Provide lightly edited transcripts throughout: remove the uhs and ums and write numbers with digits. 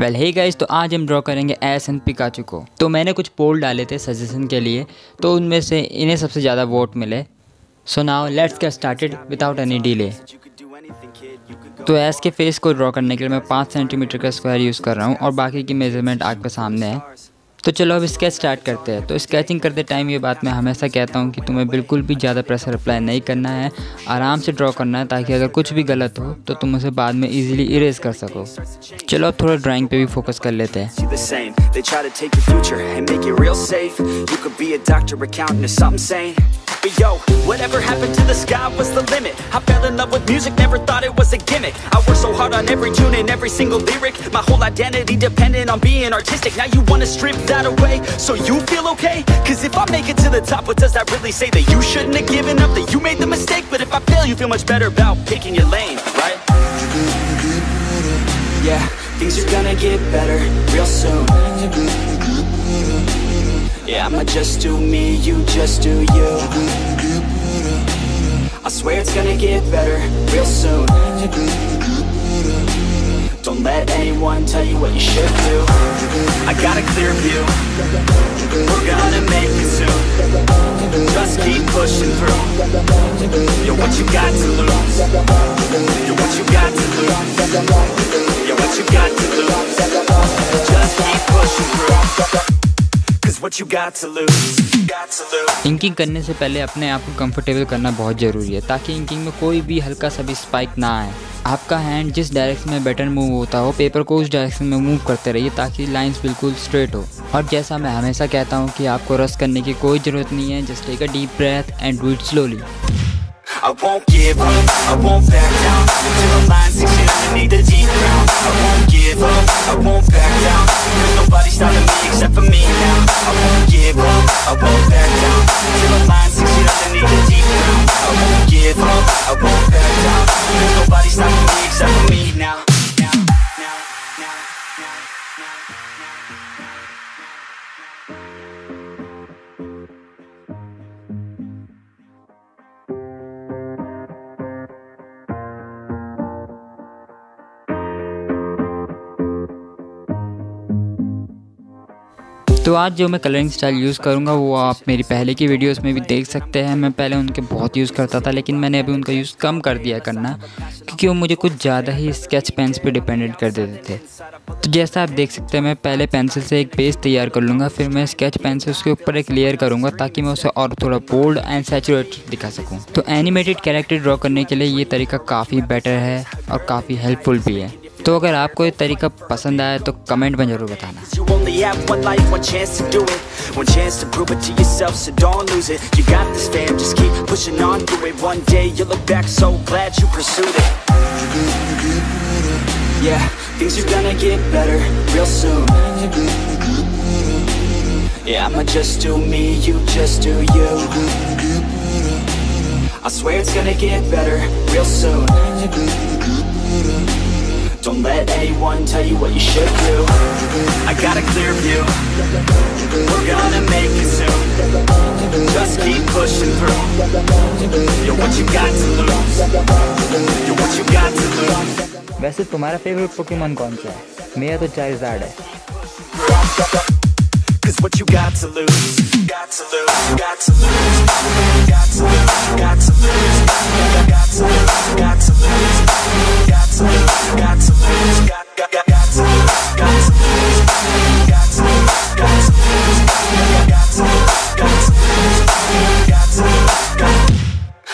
Well hey guys, तो आज हम ड्रॉ करेंगे एस एंड पिकाचू को। तो मैंने कुछ पोल डाले थे सजेशन के लिए, तो उनमें से इन्हें सबसे ज़्यादा वोट मिले। So now let's get started without any delay. तो एस के फेस को ड्रॉ करने के लिए मैं 5 सेंटीमीटर का स्क्वायर यूज़ कर रहा हूँ और बाकी की मेजरमेंट आपके सामने है। तो चलो अब स्केच स्टार्ट करते हैं। तो स्केचिंग करते टाइम ये बात मैं हमेशा कहता हूँ कि तुम्हें बिल्कुल भी ज़्यादा प्रेशर अप्लाई नहीं करना है, आराम से ड्रॉ करना है, ताकि अगर कुछ भी गलत हो तो तुम उसे बाद में इजीली इरेज कर सको। चलो अब थोड़ा ड्राइंग पे भी फोकस कर लेते हैं। But yo, whatever happened to the sky was the limit. I fell in love with music, never thought it was a gimmick. I worked so hard on every tune and every single lyric. My whole identity depended on being artistic. Now you wanna strip that away, so you feel okay? Cause if I make it to the top, what does that really say? That you shouldn't have given up, that you made the mistake? But if I fail, you feel much better about picking your lane, right? Yeah, things are gonna get better real soon. Yeah, I'ma just do me, you just do you. I swear it's gonna get better real soon. Don't let anyone tell you what you should do. I got a clear view, we're gonna make it soon. Just keep pushing through. Yo, what you got to lose? Yo, what you got to lose? Yo, what you got to lose? Just keep pushing through. Inking करने से पहले अपने आप को comfortable करना बहुत ज़रूरी है, ताकि इंकिंग में कोई भी हल्का सा भी स्पाइक ना आए। आपका हैंड जिस डायरेक्शन में बटन मूव होता हो, पेपर को उस डायरेक्शन में मूव करते रहिए, ताकि लाइंस बिल्कुल स्ट्रेट हो। और जैसा मैं हमेशा कहता हूँ कि आपको रश करने की कोई ज़रूरत नहीं है। Just take a deep breath and do it slowly. I won't give up, I won't back down till the line's succeed underneath the deep ground. I won't give up, I won't back down. There's nobody stopping me except for me now. I won't give up, I won't back down till the line's succeed underneath the deep ground. I won't give up, I won't back down. There's nobody stopping me except for me now. तो आज जो मैं colouring style use करूँगा वो आप मेरी पहले की वीडियोस में भी देख सकते हैं। मैं पहले उनके बहुत यूज़ करता था, लेकिन मैंने अभी उनका यूज़ कम कर दिया करना, क्योंकि वो मुझे कुछ ज़्यादा ही स्केच पेन्स पे डिपेंडेंट कर देते थे। तो जैसा आप देख सकते हैं, मैं पहले पेंसिल से एक बेस तैयार कर लूँगा, फिर मैं स्केच पेन से उसके ऊपर एक लेयर करूँगा, ताकि मैं उसे और थोड़ा बोल्ड एंड सैचुरेटेड दिखा सकूँ। तो एनिमेटेड कैरेक्टर ड्रॉ करने के लिए ये तरीका काफ़ी बेटर है और काफ़ी हेल्पफुल भी है। तो अगर आपको ये तरीका पसंद आया तो कमेंट में ज़रूर बताना। One chance to prove it to yourself, so don't lose it. You got this, fam, just keep pushing on through it. One day you'll look back so glad you pursued it. Yeah, things are gonna get better real soon. Yeah, I'ma just do me, you just do you. I swear it's gonna get better real soon. Don't let anyone tell you what you should do. I got a clear view, we're gonna make it soon. Just keep pushing through. Yo, what you got to lose? Yo, what you got to lose? वैसे तुम्हारा favourite Pokemon कौन सा है? मेरा तो charged है। Cause what you got to lose, got to lose, got to lose, got to lose, got to lose, got to lose, got to lose, got to lose, got to lose, got to lose, got to lose, got to lose, got to lose, got to lose, got to lose, got to lose.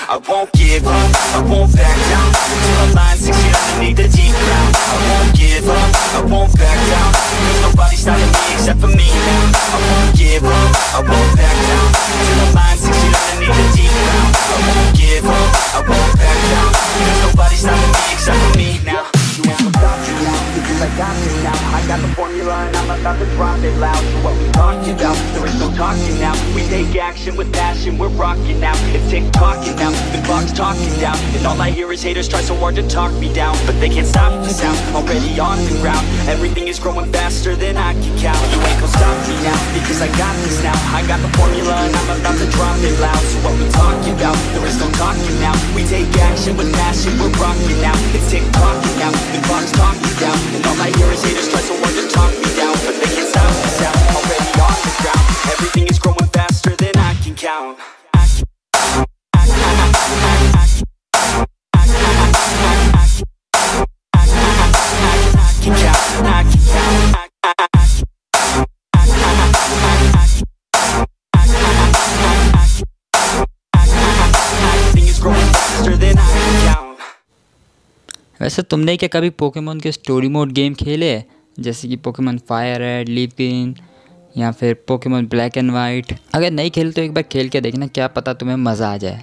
I won't give up, I won't back down till the line's succeed underneath the deep ground. I won't give up, I won't back down. There's nobody stopping me except for me now. I won't give up, I won't back down till the line's succeed underneath the deep ground. I won't give up, I won't back down. There's nobody stopping me except for me now. You won't stop me now, because I got this now. I got the formula and I'm about to drop it loud. So what we talking about? There is no talking now. We take action with passion, we're rocking now. It's tick-tocking now, the clock's talking down. And all I hear is haters try so hard to talk me down, but they can't stop the sound. I'll already on the ground. Everything is growing faster than I can count. You ain't gon' stop me now, because I got this now. I got the formula and I'm about to drop it loud. So what we talking about? There is no talking now. We take action with passion, we're rocking now. It's tick-tocking now, the clock's talking down. And all I hear is haters try so hard to talk me down, but they can't stop me now, already on the ground. Everything is growing faster than I can count. वैसे तुमने क्या कभी Pokemon के story mode game खेले हैं, जैसे कि Pokemon fire red, leaf green या फिर पोकेमॉन ब्लैक एंड वाइट? अगर नहीं खेले तो एक बार खेल के देखना, क्या पता तुम्हें मज़ा आ जाए।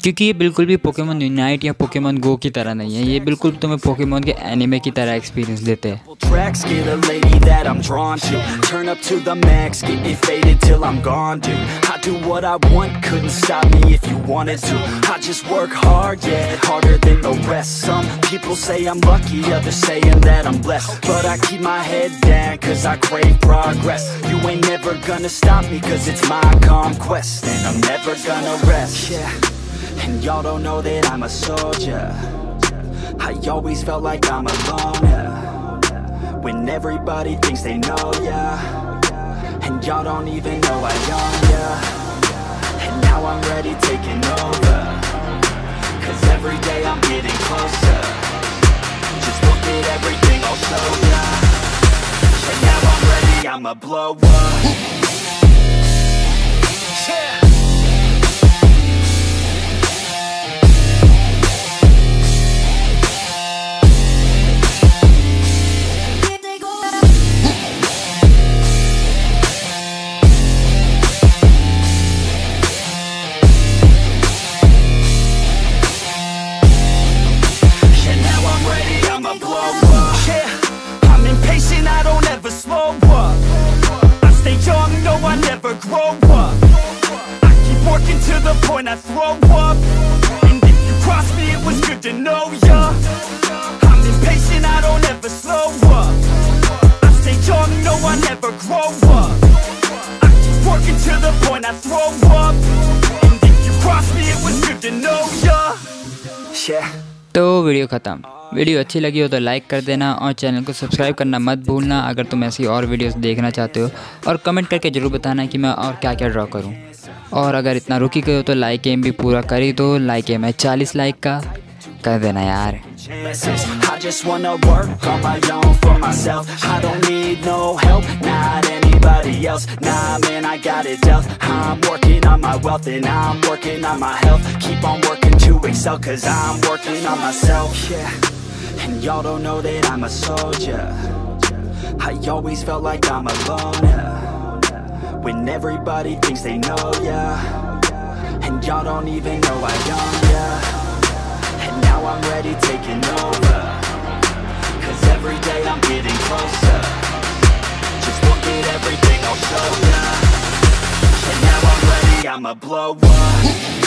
क्योंकि ये बिल्कुल भी पोकेमॉन यूनाइट या पोकेमॉन गो की तरह नहीं है, ये बिल्कुल तुम्हें पोकेमॉन के एनिमे की तरह एक्सपीरियंस देते हैं। Tracks get a lady that I'm drawn to. Turn up to the max, get me faded till I'm gone, dude. I do what I want, couldn't stop me if you wanted to. I just work hard, yeah, harder than the rest. Some people say I'm lucky, others saying that I'm blessed. But I keep my head down, cause I crave progress. You ain't never gonna stop me, cause it's my conquest. And I'm never gonna rest, yeah. And y'all don't know that I'm a soldier. I always felt like I'm alone, yeah. When everybody thinks they know ya, and y'all don't even know I own ya. And now I'm ready taking over, cause every day I'm getting closer. Just look at everything I'll show ya. And now I'm ready, I'ma blow up. Yeah. I throw up, and if you cross me, it was good to know ya. I'm impatient, I don't ever slow up. I stay young, no, I never grow up. I keep working to the point I throw up, and if you cross me, it was good to know ya. Yeah. तो video ख़त्म। Video अच्छी लगी हो तो like कर देना और channel को सब्सक्राइब करना मत भूलना अगर तुम ऐसी और वीडियोस देखना चाहते हो, और कमेंट करके ज़रूर बताना कि मैं और क्या क्या ड्रॉ करूं। और अगर इतना रुकी गए हो तो लाइक एम भी पूरा कर ही दो। लाइक एम है 40 लाइक का, कर देना यार। I just wanna work on my own for myself. I don't need no help, not anybody else. Nah man, I got it dealt. I'm working on my wealth and I'm working on my health. Keep on working to excel, cause I'm working on myself. Yeah. And y'all don't know that I'm a soldier. I always felt like I'm alone, yeah. When everybody thinks they know ya, and y'all don't even know I own ya. And now I'm ready taking over, cause every day I'm getting closer. Just look at everything I'll show ya. And now I'm ready, I'ma blow up.